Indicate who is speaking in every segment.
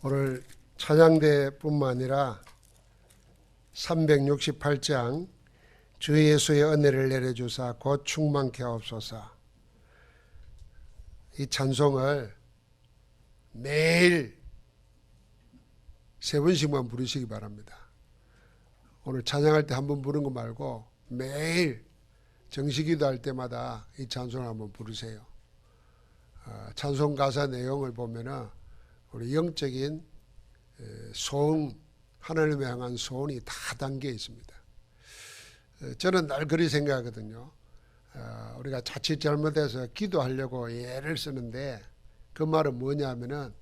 Speaker 1: 오늘 찬양대뿐만 아니라 368장 주 예수의 은혜를 내려주사 곧 충만케 하옵소서, 이 찬송을 매일 3번씩만 부르시기 바랍니다. 오늘 찬양할 때 한 번 부르는 거 말고 매일 정식기도 할 때마다 이 찬송을 한번 부르세요. 찬송 가사 내용을 보면은 우리 영적인 소원, 하나님을 향한 소원이 다 담겨 있습니다. 저는 늘 그리 생각하거든요. 우리가 자칫 잘못해서 기도하려고 예를 쓰는데 그 말은 뭐냐면은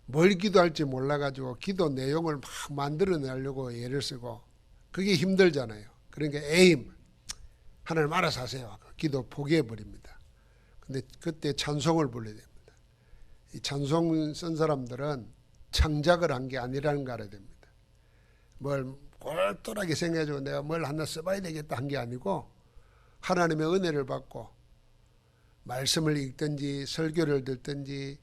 Speaker 1: 뭘 기도할지 몰라가지고 기도 내용을 막 만들어내려고 예를 쓰고 그게 힘들잖아요. 그러니까 에임, 하나님 알아서 하세요. 기도 포기해버립니다. 근데 그때 찬송을 불러야 됩니다. 이 찬송 쓴 사람들은 창작을 한 게 아니라는 거 알아야 됩니다. 뭘 꼴똘하게 생각해가지고 내가 뭘 하나 써봐야 되겠다 한 게 아니고 하나님의 은혜를 받고 말씀을 읽든지 설교를 듣든지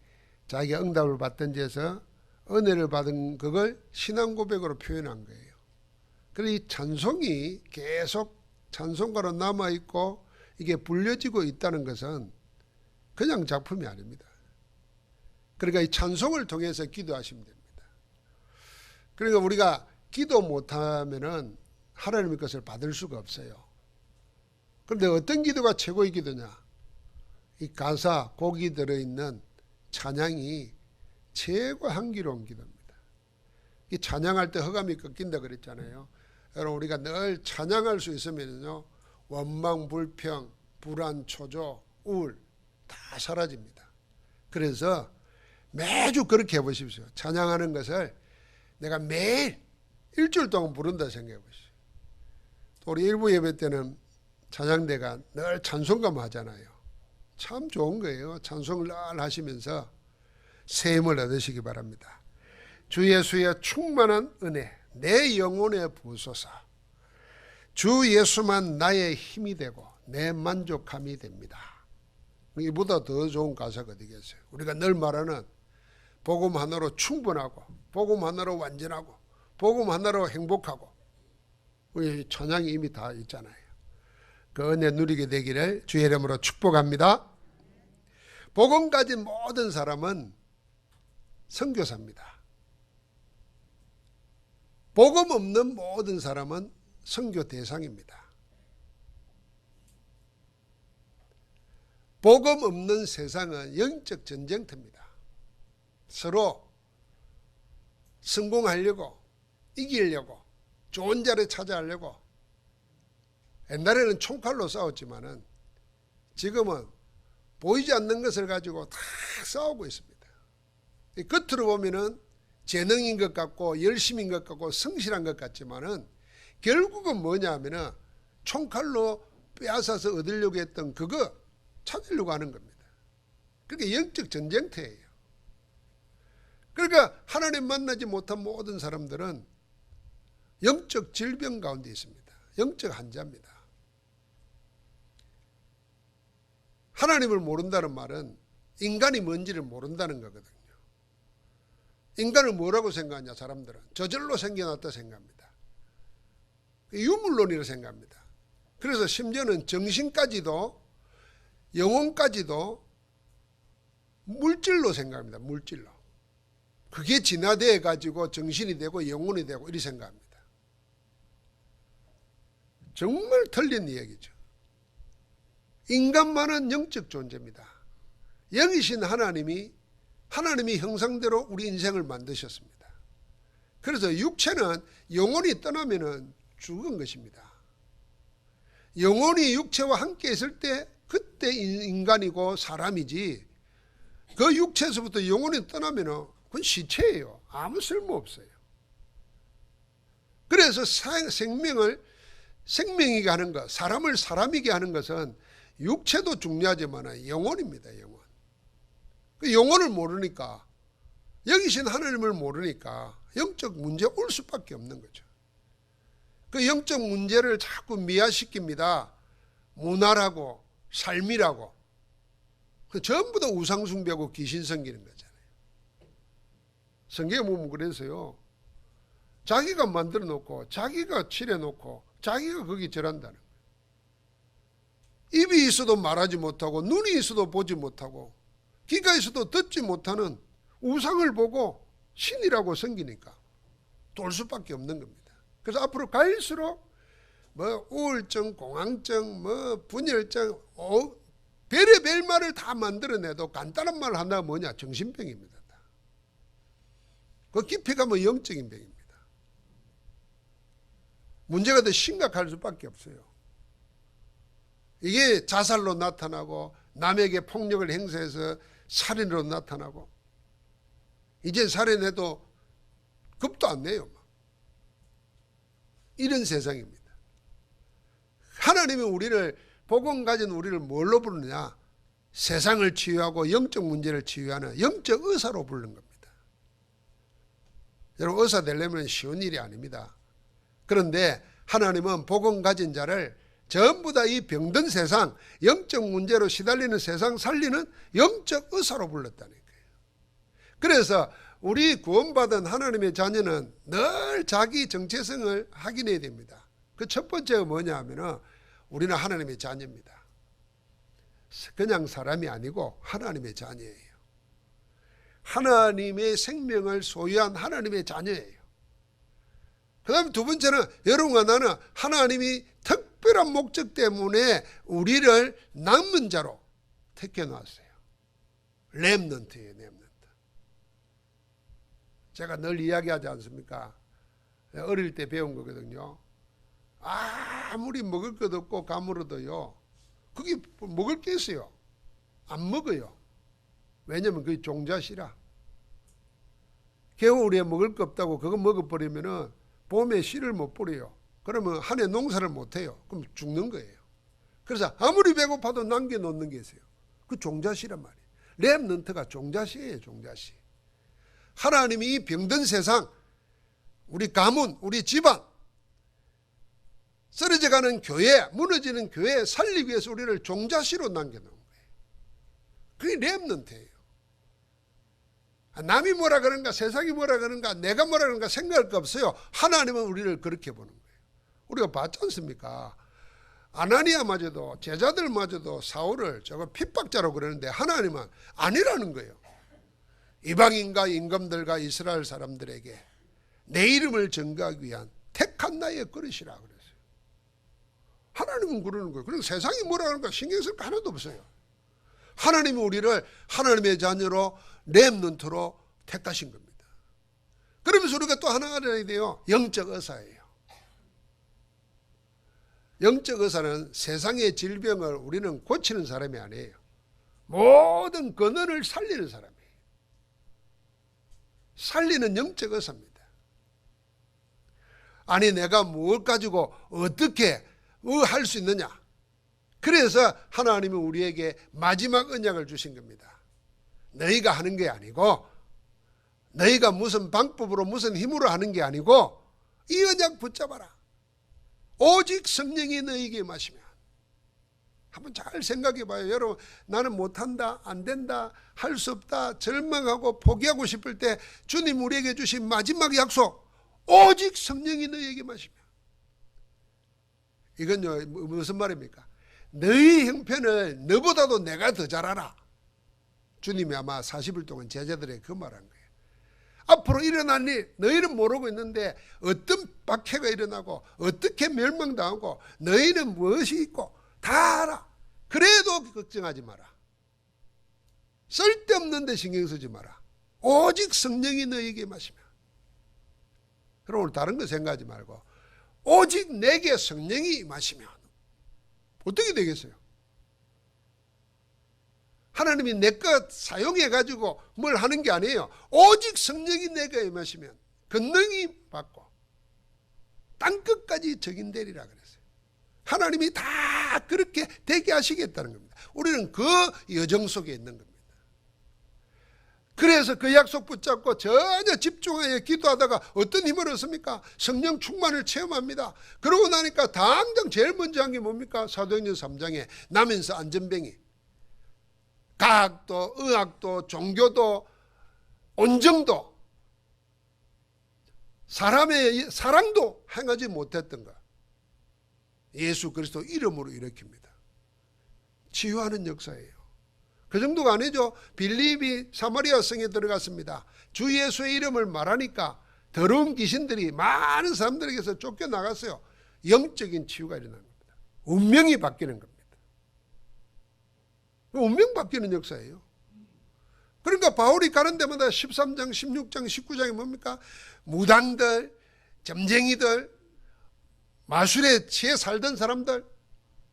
Speaker 1: 자기가 응답을 받든지 해서 은혜를 받은 그걸 신앙 고백으로 표현한 거예요. 그래서 이 찬송이 계속 찬송가로 남아있고 이게 불려지고 있다는 것은 그냥 작품이 아닙니다. 그러니까 이 찬송을 통해서 기도하시면 됩니다. 그러니까 우리가 기도 못하면은 하나님의 것을 받을 수가 없어요. 그런데 어떤 기도가 최고의 기도냐? 이 가사, 곡이 들어있는 찬양이 최고 향기로운 기도입니다. 이 찬양할 때 허감이 꺾인다 그랬잖아요. 여러분, 우리가 늘 찬양할 수 있으면요, 원망, 불평, 불안, 초조, 우울 다 사라집니다. 그래서 매주 그렇게 해보십시오. 찬양하는 것을 내가 매일 일주일 동안 부른다 생각해 보시죠. 우리 일부 예배 때는 찬양대가 늘 찬송가만 하잖아요. 참 좋은 거예요. 찬송을 늘 하시면서 세임을 얻으시기 바랍니다. 주 예수의 충만한 은혜 내 영혼에 부으소서. 주 예수만 나의 힘이 되고 내 만족함이 됩니다. 이보다 더 좋은 가사가 어디겠어요. 우리가 늘 말하는 복음 하나로 충분하고 복음 하나로 완전하고 복음 하나로 행복하고 우리 찬양이 이미 다 있잖아요. 그 은혜 누리게 되기를 주의 이름으로 축복합니다. 복음 가진 모든 사람은 선교사입니다. 복음 없는 모든 사람은 선교 대상입니다. 복음 없는 세상은 영적 전쟁터입니다. 서로 성공하려고, 이기려고, 좋은 자리를 차지하려고. 옛날에는 총칼로 싸웠지만은 지금은 보이지 않는 것을 가지고 다 싸우고 있습니다. 겉으로 보면은 재능인 것 같고 열심인 것 같고 성실한 것 같지만은 결국은 뭐냐 하면은 총칼로 빼앗아서 얻으려고 했던 그거 찾으려고 하는 겁니다. 그러니까 영적 전쟁터예요. 그러니까 하나님 만나지 못한 모든 사람들은 영적 질병 가운데 있습니다. 영적 환자입니다. 하나님을 모른다는 말은 인간이 뭔지를 모른다는 거거든요. 인간을 뭐라고 생각하냐 사람들은 저절로 생겨났다 생각합니다. 유물론이라고 생각합니다. 그래서 심지어는 정신까지도 영혼까지도 물질로 생각합니다. 물질로. 그게 진화되어 가지고 정신이 되고 영혼이 되고 이렇게 생각합니다. 정말 틀린 이야기죠. 인간만은 영적 존재입니다. 영이신 하나님이 형상대로 우리 인생을 만드셨습니다. 그래서 육체는 영혼이 떠나면은 죽은 것입니다. 영혼이 육체와 함께 있을 때 그때 인간이고 사람이지, 그 육체에서부터 영혼이 떠나면은 그건 시체예요. 아무 쓸모 없어요. 그래서 생명을 생명이게 하는 것, 사람을 사람이게 하는 것은 육체도 중요하지만 영혼입니다. 영혼. 그 영혼을 모르니까, 영이신 하나님을 모르니까 영적 문제 올 수밖에 없는 거죠. 그 영적 문제를 자꾸 미화시킵니다. 문화라고 삶이라고. 전부 다 우상숭배하고 귀신 섬기는 거잖아요. 성경에 보면 그래서요. 자기가 만들어 놓고 자기가 칠해 놓고 자기가 거기 절한다는 거예요. 입이 있어도 말하지 못하고 눈이 있어도 보지 못하고 귀가 있어도 듣지 못하는 우상을 보고 신이라고 섬기니까 돌 수밖에 없는 겁니다. 그래서 앞으로 갈수록 뭐 우울증, 공황증, 뭐 분열증, 별의별 말을 다 만들어내도 간단한 말 하나가 뭐냐? 정신병입니다. 그 깊이 가면 영적인 병입니다. 문제가 더 심각할 수밖에 없어요. 이게 자살로 나타나고 남에게 폭력을 행사해서 살인으로 나타나고 이제 살인해도 겁도 안 내요. 이런 세상입니다. 하나님이 우리를 복음 가진 우리를 뭘로 부르느냐? 세상을 치유하고 영적 문제를 치유하는 영적 의사로 부르는 겁니다. 여러분 의사 되려면 쉬운 일이 아닙니다. 그런데 하나님은 복음 가진 자를 전부 다 이 병든 세상, 영적 문제로 시달리는 세상 살리는 영적 의사로 불렀다는 거예요. 그래서 우리 구원받은 하나님의 자녀는 늘 자기 정체성을 확인해야 됩니다. 그 첫 번째가 뭐냐 하면은 우리는 하나님의 자녀입니다. 그냥 사람이 아니고 하나님의 자녀예요. 하나님의 생명을 소유한 하나님의 자녀예요. 그 다음에 두 번째는 여러분과 나는 하나님이 특별한 목적 때문에 우리를 남은 자로 택해놨어요. 렘넌트예요. 렘넌트. 제가 늘 이야기하지 않습니까? 어릴 때 배운 거거든요. 아무리 먹을 것 없고 가물어도요. 그게 먹을 게 있어요. 안 먹어요. 왜냐면 그게 종자시라. 겨울에 먹을 거 없다고 그거 먹어버리면은 봄에 씨를 못 뿌려요. 그러면 한 해 농사를 못 해요. 그럼 죽는 거예요. 그래서 아무리 배고파도 남겨놓는 게 있어요. 그 종자시란 말이에요. 렘넌트가 종자시예요. 종자시. 하나님이 이 병든 세상, 우리 가문, 우리 집안, 쓰러져가는 교회, 무너지는 교회 살리기 위해서 우리를 종자시로 남겨놓은 거예요. 그게 렘넌트예요. 남이 뭐라 그런가, 세상이 뭐라 그런가, 내가 뭐라 그런가 생각할 거 없어요. 하나님은 우리를 그렇게 보는 거예요. 우리가 봤지 않습니까? 아나니아마저도 제자들마저도 사울을 저거 핍박자로 그러는데 하나님은 아니라는 거예요. 이방인과 임금들과 이스라엘 사람들에게 내 이름을 전가하기 위한 택한 나의 그릇이라 그랬어요. 하나님은 그러는 거예요. 그리고 세상이 뭐라 그런가 신경 쓸 거 하나도 없어요. 하나님은 우리를 하나님의 자녀로 렘넌트로 택하신 겁니다. 그러면서 우리가 또 하나 알아야 돼요. 영적 의사예요. 영적 의사는 세상의 질병을 우리는 고치는 사람이 아니에요. 모든 근원을 살리는 사람이에요. 살리는 영적 의사입니다. 아니 내가 뭘 가지고 어떻게 할 수 있느냐. 그래서 하나님은 우리에게 마지막 언약을 주신 겁니다. 너희가 하는 게 아니고 너희가 무슨 방법으로 무슨 힘으로 하는 게 아니고 이 언약 붙잡아라. 오직 성령이 너희에게 임하시면. 한번 잘 생각해 봐요. 여러분 나는 못한다, 안 된다, 할 수 없다, 절망하고 포기하고 싶을 때 주님 우리에게 주신 마지막 약속, 오직 성령이 너희에게 임하시면. 이건요 무슨 말입니까? 너희 형편을 너보다도 내가 더 잘 알아. 주님이 아마 40일 동안 제자들에게 그 말한 거예요. 앞으로 일어날 일 너희는 모르고 있는데 어떤 박해가 일어나고 어떻게 멸망당하고 너희는 무엇이 있고 다 알아. 그래도 걱정하지 마라. 쓸데없는 데 신경 쓰지 마라. 오직 성령이 너희에게 임하시면. 그럼 오늘 다른 거 생각하지 말고 오직 내게 성령이 임하시면 어떻게 되겠어요? 하나님이 내 것 사용해가지고 뭘 하는 게 아니에요. 오직 성령이 내게 임하시면 권능이 받고 땅끝까지 적인되리라 그랬어요. 하나님이 다 그렇게 되게 하시겠다는 겁니다. 우리는 그 여정 속에 있는 겁니다. 그래서 그 약속 붙잡고 전혀 집중하여 기도하다가 어떤 힘을 얻습니까? 성령 충만을 체험합니다. 그러고 나니까 당장 제일 먼저 한 게 뭡니까? 사도행전 3장에 나면서 안전병이 과학도 의학도 종교도 온정도 사람의 사랑도 행하지 못했던 것, 예수 그리스도 이름으로 일으킵니다. 치유하는 역사예요. 그 정도가 아니죠. 빌립이 사마리아 성에 들어갔습니다. 주 예수의 이름을 말하니까 더러운 귀신들이 많은 사람들에게서 쫓겨나갔어요. 영적인 치유가 일어나는 겁니다. 운명이 바뀌는 겁니다. 운명 바뀌는 역사예요. 그러니까 바울이 가는 데마다 13장, 16장, 19장이 뭡니까? 무당들, 점쟁이들, 마술에 취해 살던 사람들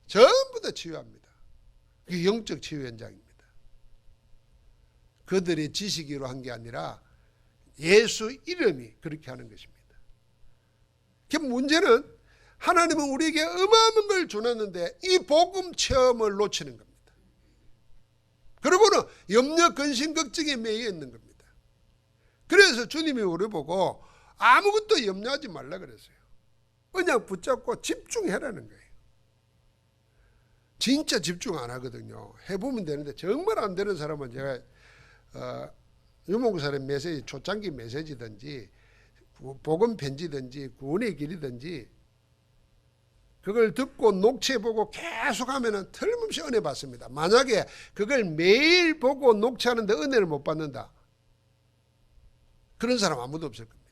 Speaker 1: 전부 다 치유합니다. 그게 영적 치유 현장입니다. 그들의 지식으로 한 게 아니라 예수 이름이 그렇게 하는 것입니다. 그 문제는 하나님은 우리에게 어마어마한 걸 주었는데 이 복음 체험을 놓치는 겁니다. 그러고는 염려, 근심, 걱정에 매여 있는 겁니다. 그래서 주님이 우리 보고 아무것도 염려하지 말라 그랬어요. 그냥 붙잡고 집중해라는 거예요. 진짜 집중 안 하거든요. 해보면 되는데 정말 안 되는 사람은 제가 유목사의 메시지, 초창기 메시지든지 복음 편지든지 구원의 길이든지 그걸 듣고 녹취해보고 계속 하면은 틀림없이 은혜 받습니다. 만약에 그걸 매일 보고 녹취하는데 은혜를 못 받는다, 그런 사람 아무도 없을 겁니다.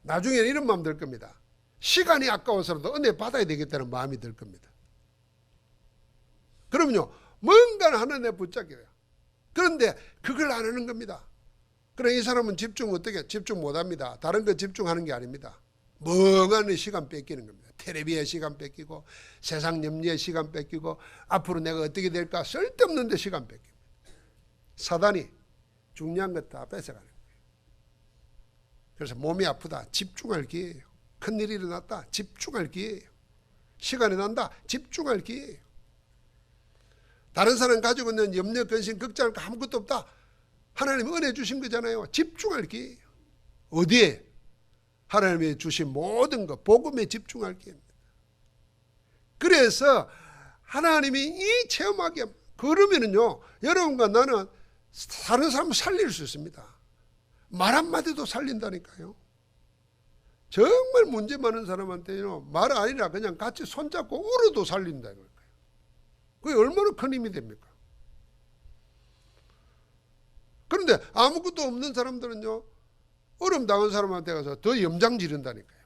Speaker 1: 나중에는 이런 마음 들 겁니다. 시간이 아까워서라도 은혜 받아야 되겠다는 마음이 들 겁니다. 그러면요, 뭔가를 하나 붙잡게 돼요. 그런데 그걸 안 하는 겁니다. 그래, 이 사람은 집중 어떻게 집중 못합니다. 다른 거 집중하는 게 아닙니다. 멍하니 시간 뺏기는 겁니다. 텔레비에 시간 뺏기고 세상 염려에 시간 뺏기고 앞으로 내가 어떻게 될까 쓸데없는 데 시간 뺏깁니다. 사단이 중요한 것 다 뺏어가는 거예요. 그래서 몸이 아프다, 집중할 기회예요. 큰일이 일어났다, 집중할 기회예요. 시간이 난다, 집중할 기회예요. 다른 사람 가지고 있는 염려, 근심, 걱정할 거 아무것도 없다, 하나님이 은혜 주신 거잖아요. 집중할 기회예요. 어디에? 하나님이 주신 모든 것, 복음에 집중할 기회입니다. 그래서 하나님이 이 체험하게, 그러면은요, 여러분과 나는 다른 사람을 살릴 수 있습니다. 말 한마디도 살린다니까요. 정말 문제 많은 사람한테는 말 아니라 그냥 같이 손잡고 울어도 살린다는 거예요. 그게 얼마나 큰 힘이 됩니까? 그런데 아무것도 없는 사람들은요, 어려움 당한 사람한테 가서 더 염장 지른다니까요.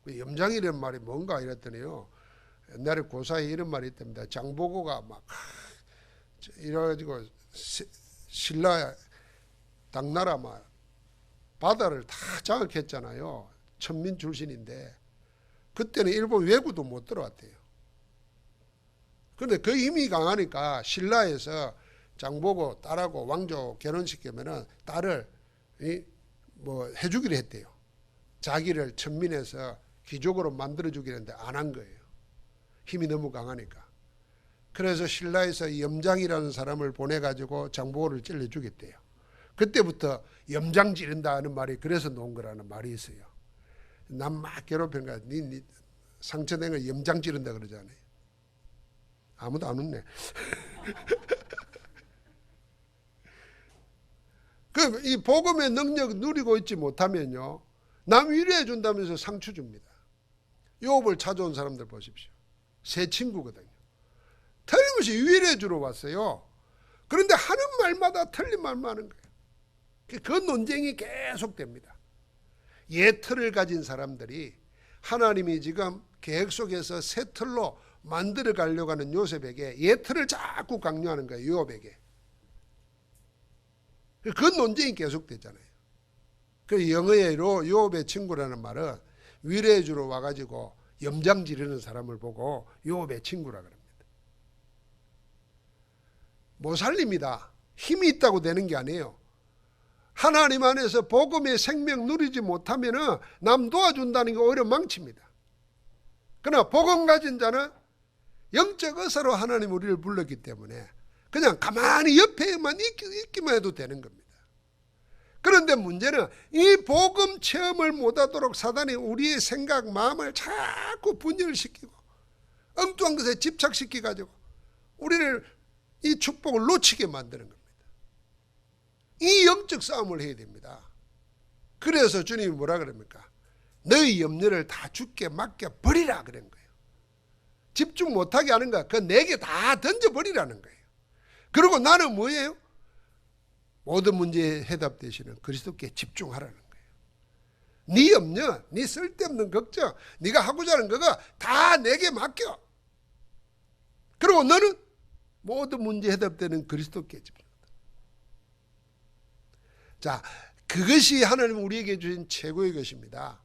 Speaker 1: 그 염장이라는 말이 뭔가 이랬더니요, 옛날에 고사에 이런 말이 있답니다. 장보고가 막 이래가지고 신라 당나라 막 바다를 다 장악했잖아요. 천민 출신인데 그때는 일본 외구도 못 들어왔대요. 그런데 그 힘이 강하니까 신라에서 장보고 딸하고 왕조 결혼시키면은 딸을 뭐 해주기로 했대요. 자기를 천민에서 귀족으로 만들어주기로 했는데 안 한 거예요. 힘이 너무 강하니까. 그래서 신라에서 염장이라는 사람을 보내가지고 장보고를 찔러 주겠대요. 그때부터 염장 지른다 하는 말이 그래서 놓은 거라는 말이 있어요. 난 막 괴롭히니까 니 상처낸 걸 염장 지른다 그러잖아요. 아무도 안 웃네. 그럼 이 복음의 능력 누리고 있지 못하면요, 남 위로해 준다면서 상처 줍니다. 욥을 찾아온 사람들 보십시오. 새 친구거든요. 틀림없이 위로해 주러 왔어요. 그런데 하는 말마다 틀린 말만 하는 거예요. 그 논쟁이 계속됩니다. 옛 틀을 가진 사람들이 하나님이 지금 계획 속에서 새 틀로 만들어 가려고 하는 요셉에게 옛 틀을 자꾸 강요하는 거예요. 욥에게. 그 논쟁이 계속되잖아요. 그 영어로 욥의 친구라는 말은 위로해 주러 와가지고 염장 지르는 사람을 보고 욥의 친구라 그럽니다. 못 살립니다. 힘이 있다고 되는 게 아니에요. 하나님 안에서 복음의 생명 누리지 못하면 남 도와준다는 게 오히려 망칩니다. 그러나 복음 가진 자는 영적 의사로 하나님 우리를 불렀기 때문에 그냥 가만히 옆에만 있기만 해도 되는 겁니다. 그런데 문제는 이 복음 체험을 못하도록 사단이 우리의 생각, 마음을 자꾸 분열시키고 엉뚱한 것에 집착시켜가지고 우리를 이 축복을 놓치게 만드는 겁니다. 이 영적 싸움을 해야 됩니다. 그래서 주님이 뭐라 그럽니까? 너희 염려를 다 주께 맡겨 버리라 그런 거예요. 집중 못하게 하는 거야. 그 내게 다 던져버리라는 거예요. 그리고 나는 뭐예요? 모든 문제에 해답 되시는 그리스도께 집중하라는 거예요. 네 염려, 네 쓸데없는 걱정, 네가 하고자 하는 거가 다 내게 맡겨. 그리고 너는 모든 문제 해답되는 그리스도께 집중한다. 자, 그것이 하나님 우리에게 주신 최고의 것입니다.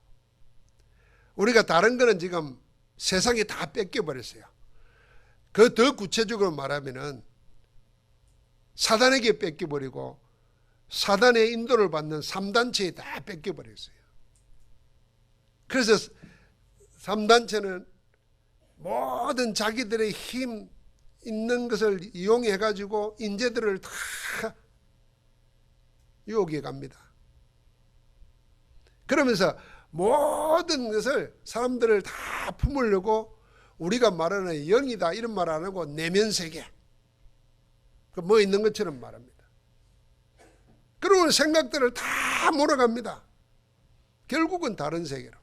Speaker 1: 우리가 다른 거는 지금 세상에 다 뺏겨버렸어요. 그 더 구체적으로 말하면은 사단에게 뺏겨버리고 사단의 인도를 받는 3단체에 다 뺏겨버렸어요. 그래서 3단체는 모든 자기들의 힘 있는 것을 이용해 가지고 인재들을 다 유혹해 갑니다. 그러면서 모든 것을 사람들을 다 품으려고 우리가 말하는 영이다 이런 말 안 하고 내면세계 뭐 있는 것처럼 말합니다. 그리고 생각들을 다 몰아갑니다. 결국은 다른 세계로,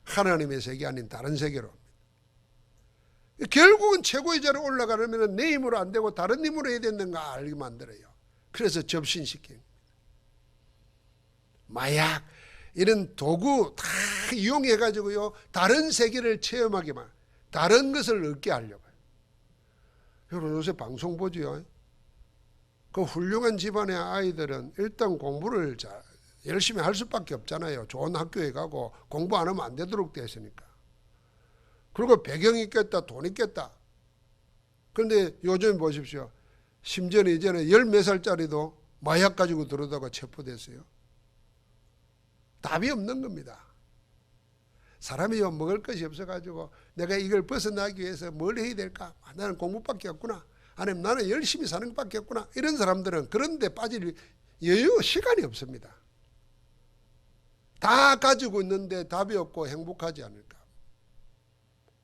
Speaker 1: 하나님의 세계 아닌 다른 세계로 합니다. 결국은 최고의 자리에 올라가려면 내 힘으로 안 되고 다른 힘으로 해야 된다는 알게 만들어요. 그래서 접신시키는 겁니다. 마약 이런 도구 다 이용해 가지고요 다른 세계를 체험하게만, 다른 것을 얻게 하려고요. 여러분 요새 방송 보지요. 그 훌륭한 집안의 아이들은 일단 공부를 열심히 할 수밖에 없잖아요. 좋은 학교에 가고 공부 안 하면 안 되도록 되어 있으니까. 그리고 배경이 있겠다, 돈 있겠다. 그런데 요즘 보십시오. 심지어 이제는 10몇 살짜리도 마약 가지고 들어다가 체포됐어요. 답이 없는 겁니다. 사람이 먹을 것이 없어가지고 내가 이걸 벗어나기 위해서 뭘 해야 될까? 나는 공부밖에 없구나. 아니면 나는 열심히 사는 것밖에 없구나. 이런 사람들은 그런 데 빠질 여유, 시간이 없습니다. 다 가지고 있는데 답이 없고 행복하지 않을까?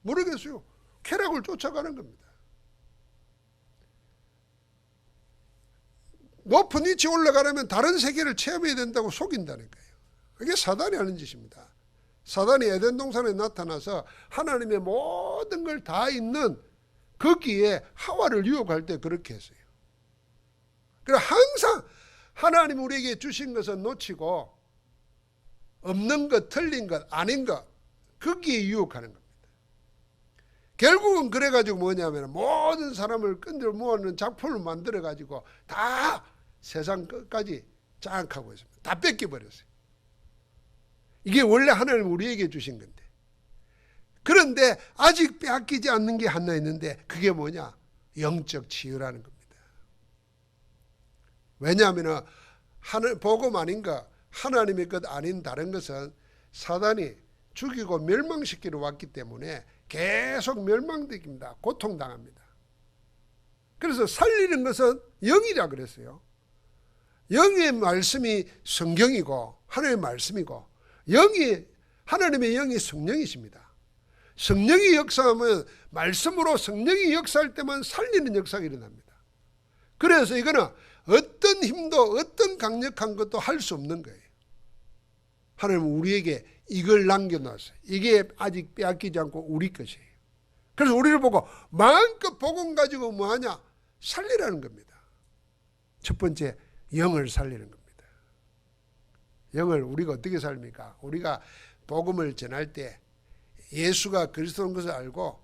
Speaker 1: 모르겠어요. 쾌락을 쫓아가는 겁니다. 높은 위치에 올라가려면 다른 세계를 체험해야 된다고 속인다는 거예요. 이게 사단이 하는 짓입니다. 사단이 에덴 동산에 나타나서 하나님의 모든 걸 다 있는 거기에 하와를 유혹할 때 그렇게 했어요. 그래서 항상 하나님 우리에게 주신 것을 놓치고 없는 것, 틀린 것, 아닌 것 거기에 유혹하는 겁니다. 결국은 그래가지고 뭐냐면 모든 사람을 끈들 모아놓는 작품을 만들어가지고 다 세상 끝까지 장악하고 있습니다. 다 뺏겨버렸어요. 이게 원래 하나님 우리에게 주신 건데. 그런데 아직 빼앗기지 않는 게 하나 있는데 그게 뭐냐? 영적 치유라는 겁니다. 왜냐하면 복음 아닌가 하나님의 것 아닌 다른 것은 사단이 죽이고 멸망시키러 왔기 때문에 계속 멸망됩니다. 고통당합니다. 그래서 살리는 것은 영이라 그랬어요. 영의 말씀이 성경이고 하나님의 말씀이고 하나님의 영이 성령이십니다. 성령이 역사하면 말씀으로 성령이 역사할 때만 살리는 역사가 일어납니다. 그래서 이거는 어떤 힘도 어떤 강력한 것도 할 수 없는 거예요. 하나님은 우리에게 이걸 남겨놨어요. 이게 아직 빼앗기지 않고 우리 것이에요. 그래서 우리를 보고 마음껏 복음 가지고 뭐하냐? 살리라는 겁니다. 첫 번째 영을 살리는 겁니다. 영을 우리가 어떻게 삽니까? 우리가 복음을 전할 때 예수가 그리스도인 것을 알고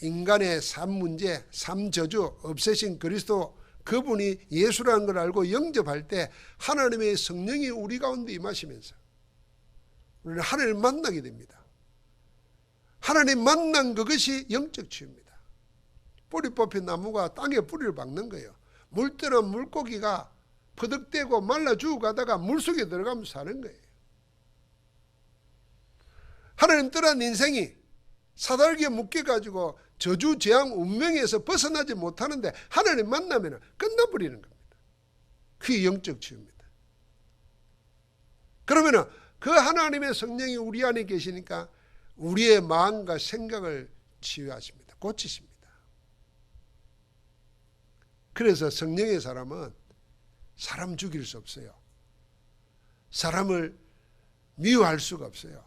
Speaker 1: 인간의 삶 문제, 삶 저주 없애신 그리스도 그분이 예수라는 걸 알고 영접할 때 하나님의 성령이 우리 가운데 임하시면서 우리는 하나님을 만나게 됩니다. 하나님 만난 그것이 영적 치유입니다. 뿌리 뽑힌 나무가 땅에 뿌리를 박는 거예요. 물떠난 물고기가 퍼득대고 말라 죽어가다가 물속에 들어가면서 사는 거예요. 하나님 떠난 인생이 사달기에 묶여가지고 저주, 재앙, 운명에서 벗어나지 못하는데 하나님 만나면 끝나버리는 겁니다. 그게 영적 치유입니다. 그러면 그 하나님의 성령이 우리 안에 계시니까 우리의 마음과 생각을 치유하십니다. 고치십니다. 그래서 성령의 사람은 사람 죽일 수 없어요. 사람을 미워할 수가 없어요.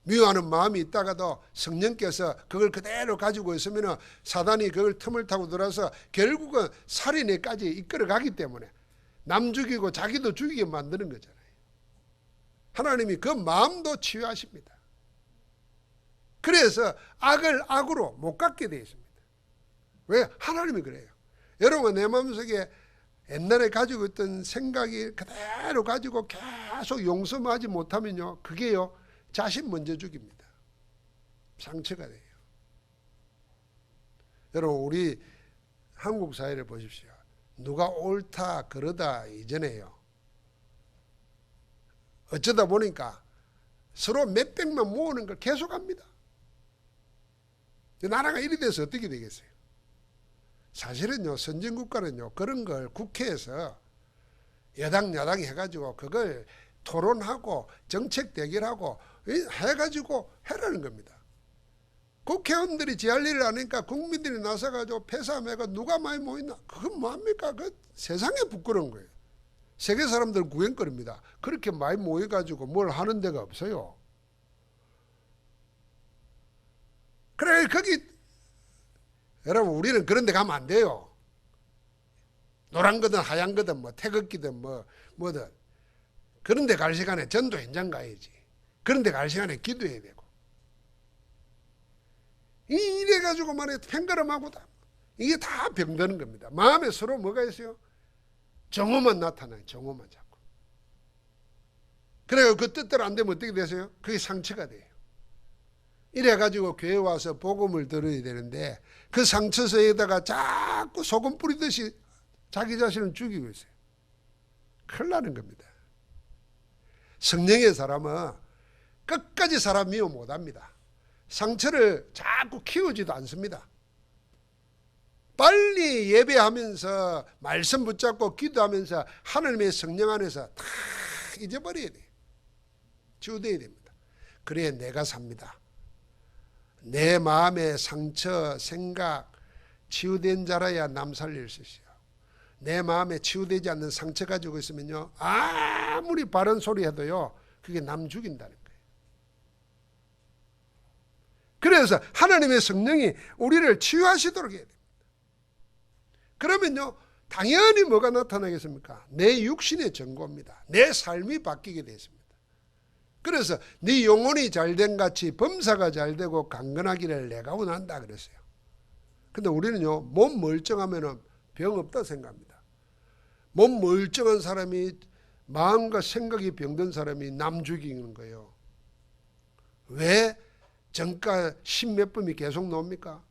Speaker 1: 미워하는 마음이 있다가도 성령께서 그걸 그대로 가지고 있으면 사단이 그걸 틈을 타고 들어서 결국은 살인에까지 이끌어가기 때문에 남 죽이고 자기도 죽이게 만드는 거잖아요. 하나님이 그 마음도 치유하십니다. 그래서 악을 악으로 못 갚게 되어 있습니다. 왜? 하나님이 그래요. 여러분 내 마음속에 옛날에 가지고 있던 생각이 그대로 가지고 계속 용서만 하지 못하면요, 그게요 자신 먼저 죽입니다. 상처가 돼요. 여러분 우리 한국 사회를 보십시오. 누가 옳다 그러다 이전에요, 어쩌다 보니까 서로 몇백만 모으는 걸 계속합니다. 나라가 이리 돼서 어떻게 되겠어요? 사실은요, 선진국가는요 그런 걸 국회에서 여당 야당 해가지고 그걸 토론하고 정책 대결하고 해가지고 해라는 겁니다. 국회의원들이 지 할 일을 하니까 국민들이 나서가지고 폐사하면 누가 많이 모이나? 그건 뭐합니까? 그 세상에 부끄러운 거예요. 세계 사람들 구경거립니다. 그렇게 많이 모여가지고 뭘 하는 데가 없어요. 그래 거기 여러분 우리는 그런 데 가면 안 돼요. 노란 거든 하얀 거든 뭐 태극기든 뭐든 그런 데 갈 시간에 전도 현장 가야지. 그런 데 갈 시간에 기도해야 되고. 이래가지고 말이야 팽가름하고 다 이게 다 병드는 겁니다. 마음에 서로 뭐가 있어요? 정오만 나타나요. 정오만 자꾸. 그래요. 그 뜻대로 안 되면 어떻게 되세요? 그게 상처가 돼요. 이래가지고 교회 와서 복음을 들어야 되는데 그 상처서에다가 자꾸 소금 뿌리듯이 자기 자신을 죽이고 있어요. 큰일 나는 겁니다. 성령의 사람은 끝까지 사람 미워 못합니다. 상처를 자꾸 키우지도 않습니다. 빨리 예배하면서 말씀 붙잡고 기도하면서 하나님의 성령 안에서 다 잊어버려야 돼요. 치유돼야 됩니다. 그래야 내가 삽니다. 내 마음의 상처, 생각 치유된 자라야 남 살릴 수 있어요. 내 마음에 치유되지 않는 상처 가지고 있으면요, 아무리 바른 소리 해도요 그게 남 죽인다는 거예요. 그래서 하나님의 성령이 우리를 치유하시도록 해야 됩니다. 그러면요 당연히 뭐가 나타나겠습니까? 내 육신의 정고입니다. 내 삶이 바뀌게 되었습니다. 그래서 네 영혼이 잘된 같이 범사가 잘되고 강건하기를 내가 원한다 그랬어요. 근데 우리는요 몸 멀쩡하면 병 없다 생각합니다. 몸 멀쩡한 사람이 마음과 생각이 병든 사람이 남 죽이는 거예요. 왜 정가 10몇 범이 계속 나옵니까?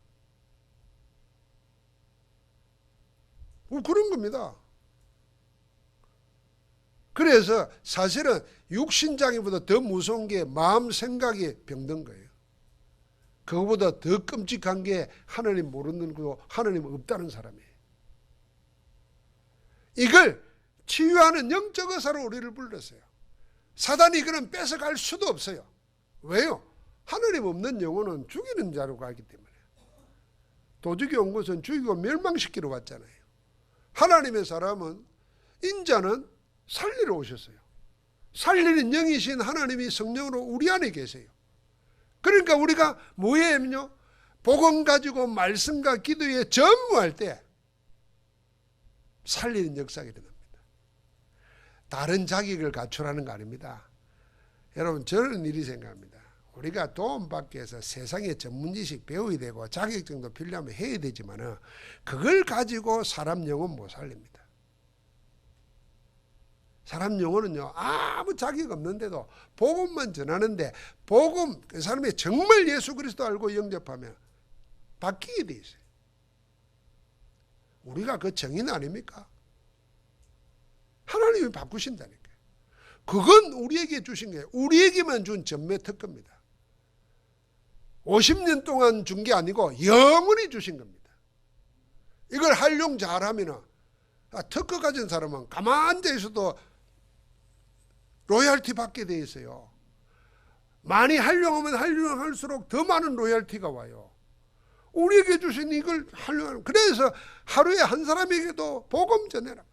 Speaker 1: 그런 겁니다. 그래서 사실은 육신장애보다 더 무서운 게 마음 생각이 병든 거예요. 그거보다 더 끔찍한 게 하나님 모르는 거고 하나님 없다는 사람이에요. 이걸 치유하는 영적 의사로 우리를 불렀어요. 사단이 그는 뺏어갈 수도 없어요. 왜요? 하나님 없는 영혼은 죽이는 자로 가기 때문에. 도적이 온 것은 죽이고 멸망시키러 왔잖아요. 하나님의 사람은 인자는 살리러 오셨어요. 살리는 영이신 하나님이 성령으로 우리 안에 계세요. 그러니까 우리가 뭐예요? 복음 가지고 말씀과 기도에 전무할 때 살리는 역사가 일어납니다. 다른 자격을 갖추라는 거 아닙니다. 여러분 저는 이리 생각합니다. 우리가 도움 받기 위해서 세상의 전문 지식 배워야 되고 자격증도 필요하면 해야 되지만 그걸 가지고 사람 영혼 못 살립니다. 사람 영혼은요 아무 자격 없는데도 복음만 전하는데 복음 그 사람이 정말 예수 그리스도 알고 영접하면 바뀌게 돼 있어요. 우리가 그 정인 아닙니까? 하나님이 바꾸신다니까요. 그건 우리에게 주신 거예요. 우리에게만 준 전매 특권입니다. 50년 동안 준 게 아니고 영원히 주신 겁니다. 이걸 활용 잘하면 특허 가진 사람은 가만히 앉아 있어도 로열티 받게 돼 있어요. 많이 활용하면 활용할수록 더 많은 로열티가 와요. 우리에게 주신 이걸 활용하는. 그래서 하루에 한 사람에게도 복음 전해라.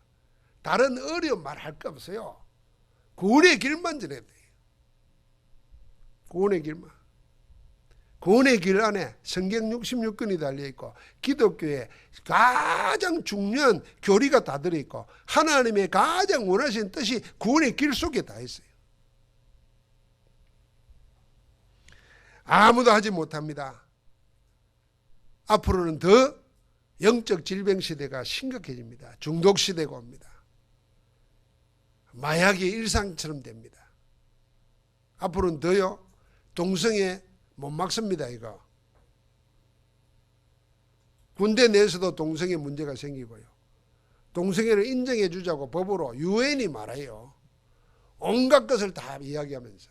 Speaker 1: 다른 어려운 말 할 거 없어요. 구원의 길만 전해야 돼요. 구원의 길만. 구원의 길 안에 성경 66권이 달려있고 기독교의 가장 중요한 교리가 다 들어있고 하나님의 가장 원하시는 뜻이 구원의 길 속에 다 있어요. 아무도 하지 못합니다. 앞으로는 더 영적 질병 시대가 심각해집니다. 중독 시대가 옵니다. 마약이 일상처럼 됩니다. 앞으로는 더요. 동성애 못 막습니다. 이거. 군대 내에서도 동성애 문제가 생기고요. 동성애를 인정해 주자고 법으로 유엔이 말해요. 온갖 것을 다 이야기하면서.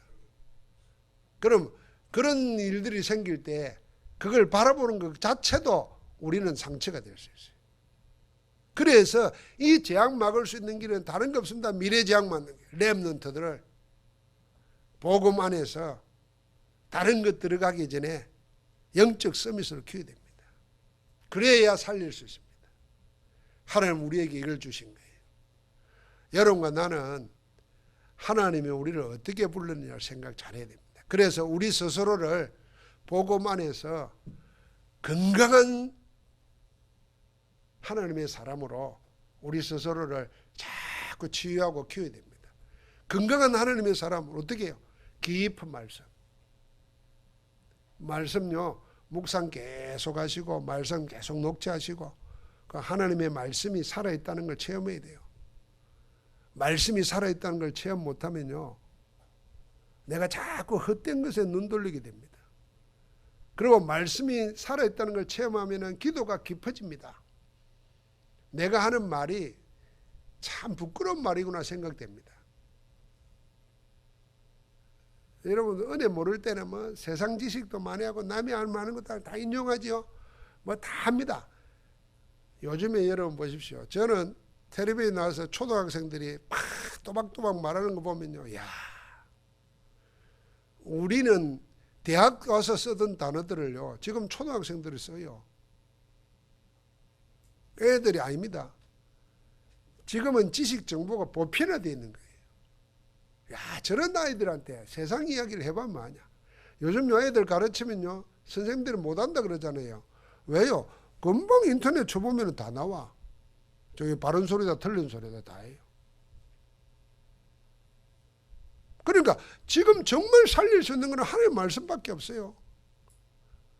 Speaker 1: 그럼 그런 일들이 생길 때 그걸 바라보는 것 자체도 우리는 상처가 될 수 있어요. 그래서 이 재앙 막을 수 있는 길은 다른 거 없습니다. 미래 재앙 막는 길. 렘넌트들을 복음 안에서 다른 것 들어가기 전에 영적 서밋을 키워야 됩니다. 그래야 살릴 수 있습니다. 하나님 우리에게 이걸 주신 거예요. 여러분과 나는 하나님이 우리를 어떻게 불렀느냐를 생각 잘해야 됩니다. 그래서 우리 스스로를 복음 안에서 건강한 하나님의 사람으로 우리 스스로를 자꾸 치유하고 키워야 됩니다. 건강한 하나님의 사람은 어떻게 해요? 깊은 말씀요. 묵상 계속 하시고 말씀 계속 녹취하시고 그 하나님의 말씀이 살아있다는 걸 체험해야 돼요. 말씀이 살아있다는 걸 체험 못하면요. 내가 자꾸 헛된 것에 눈 돌리게 됩니다. 그리고 말씀이 살아있다는 걸 체험하면 기도가 깊어집니다. 내가 하는 말이 참 부끄러운 말이구나 생각됩니다. 여러분 은혜 모를 때는 뭐 세상 지식도 많이 하고 남이 하는 것도 다 인용하지요. 뭐 다 합니다. 요즘에 여러분 보십시오. 저는 텔레비에 나와서 초등학생들이 막 또박또박 말하는 거 보면요. 야, 우리는 대학 가서 쓰던 단어들을요. 지금 초등학생들이 써요. 애들이 아닙니다. 지금은 지식 정보가 보편화되어 있는 거예요. 야, 저런 아이들한테 세상 이야기를 해보면 뭐하냐. 요즘 요 애들 가르치면요. 선생님들이 못한다 그러잖아요. 왜요? 금방 인터넷 쳐보면 다 나와. 저기 바른 소리다 틀린 소리다 다 해요. 그러니까 지금 정말 살릴 수 있는 건 하나님의 말씀밖에 없어요.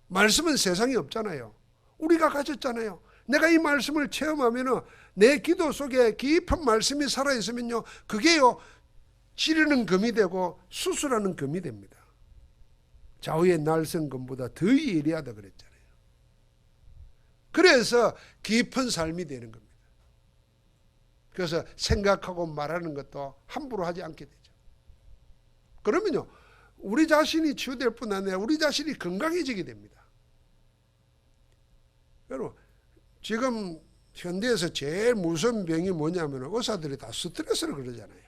Speaker 1: 말씀은 세상에 없잖아요. 우리가 가졌잖아요. 내가 이 말씀을 체험하면 내 기도 속에 깊은 말씀이 살아있으면요. 그게요. 찌르는 금이 되고 수술하는 금이 됩니다. 좌우의 날성금보다 더 예리하다 그랬잖아요. 그래서 깊은 삶이 되는 겁니다. 그래서 생각하고 말하는 것도 함부로 하지 않게 되죠. 그러면요. 우리 자신이 치유될 뿐 아니라 우리 자신이 건강해지게 됩니다. 여러분 지금 현대에서 제일 무서운 병이 뭐냐면 의사들이 다 스트레스를 그러잖아요.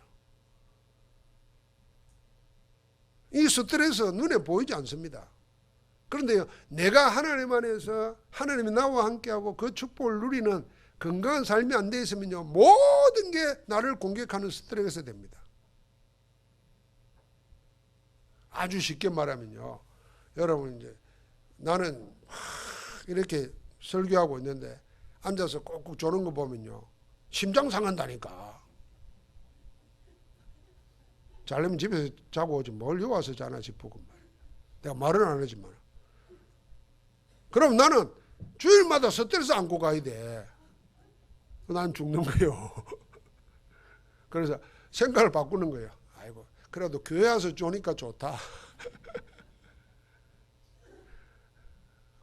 Speaker 1: 이 스트레스 눈에 보이지 않습니다. 그런데 내가 하나님 안에서 하나님이 나와 함께하고 그 축복을 누리는 건강한 삶이 안 돼 있으면요. 모든 게 나를 공격하는 스트레스가 됩니다. 아주 쉽게 말하면요. 여러분 이제 나는 이렇게 설교하고 있는데 앉아서 꾹꾹 조는 거 보면요. 심장 상한다니까. 자려면 집에서 자고 오지 뭘 여기 와서 자나 싶고 내가 말은 안 하지만 그럼 나는 주일마다 스트레스 안고 가야 돼. 난 죽는 거예요. 그래서 생각을 바꾸는 거예요. 아이고 그래도 교회 와서 쪼니까 좋다.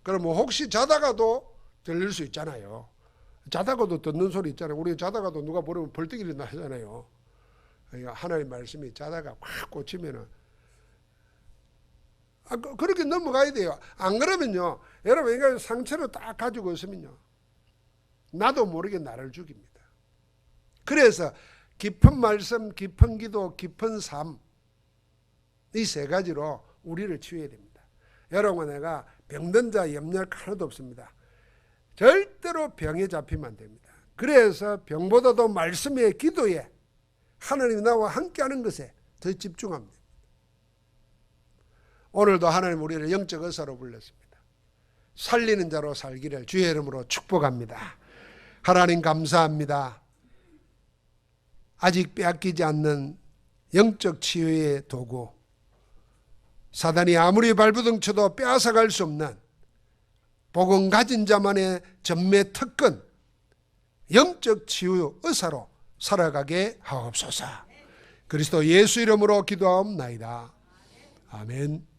Speaker 1: 그럼 뭐 혹시 자다가도 들릴 수 있잖아요. 자다가도 듣는 소리 있잖아요. 우리 자다가도 누가 모르면 벌떡 일어나잖아요. 하나님 말씀이 자다가 확 꽂히면은 그렇게 넘어가야 돼요. 안 그러면요, 여러분 이거 상처를 딱 가지고 있으면요, 나도 모르게 나를 죽입니다. 그래서 깊은 말씀, 깊은 기도, 깊은 삶, 이 세 가지로 우리를 치유해야 됩니다. 여러분 내가 병든 자 염려할 하나도 없습니다. 절대로 병에 잡히면 안 됩니다. 그래서 병보다도 말씀에 기도에 하나님이 나와 함께하는 것에 더 집중합니다. 오늘도 하나님 우리를 영적 의사로 불렀습니다. 살리는 자로 살기를 주의 이름으로 축복합니다. 하나님 감사합니다. 아직 빼앗기지 않는 영적 치유의 도구, 사단이 아무리 발부둥쳐도 빼앗아갈 수 없는 복음 가진 자만의 전매 특권, 영적 치유 의사로 살아가게 하옵소서. 그리스도 예수 이름으로 기도하옵나이다. 아멘.